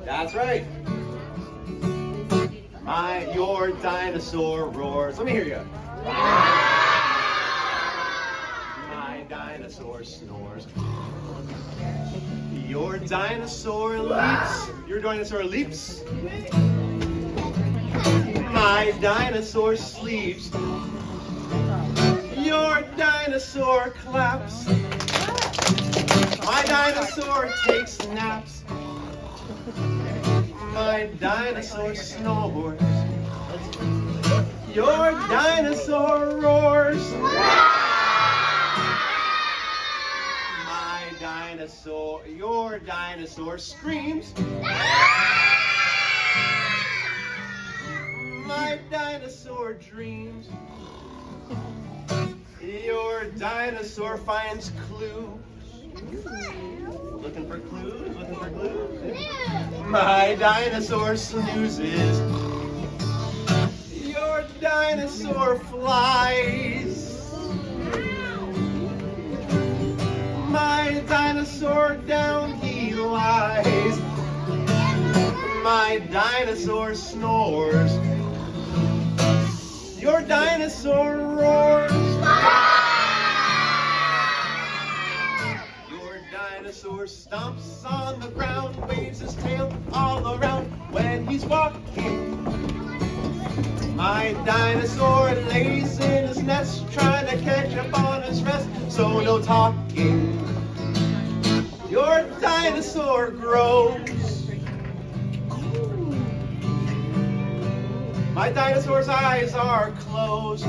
That's right. Your dinosaur roars. Let me hear you. My dinosaur snores. Your dinosaur leaps. Your dinosaur leaps. My dinosaur sleeps. Your dinosaur claps. My dinosaur takes naps. My dinosaur snores. Your dinosaur roars. Your dinosaur screams. My dinosaur dreams. Your dinosaur finds clues. Looking for clues? Looking for clues? My dinosaur snoozes. Your dinosaur flies. My dinosaur down he lies. My dinosaur snores. Your dinosaur roars. Your dinosaur stomps on the ground, waves his tail all around when he's walking. My dinosaur lays in his nest, trying to catch up on his rest, so no talking. Your dinosaur grows. My dinosaur's eyes are closed.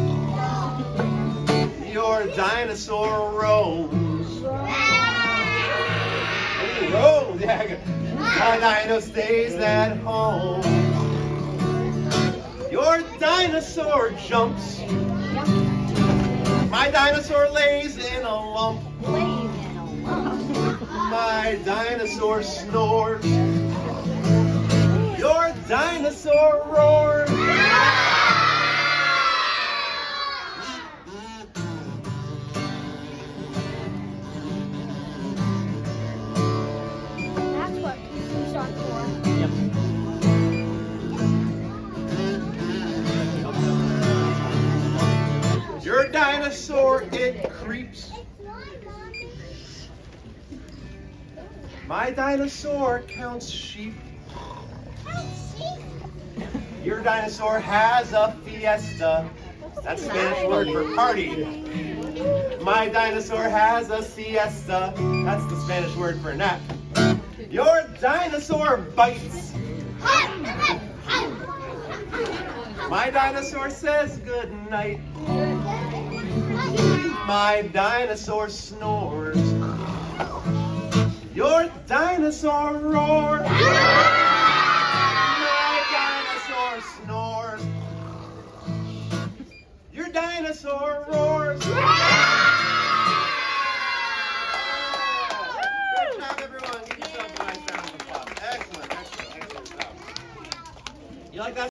Your dinosaur roams. Roams, yeah. My dino stays at home. Your dinosaur jumps. My dinosaur lays in a lump. My dinosaur snores. Your dinosaur roars. That's what keeps on for. Your dinosaur, it creeps. My dinosaur counts sheep. Your dinosaur has a fiesta. That's Spanish word for party. My dinosaur has a siesta. That's the Spanish word for nap. Your dinosaur bites. My dinosaur says good night. My dinosaur snores. Your dinosaur roars.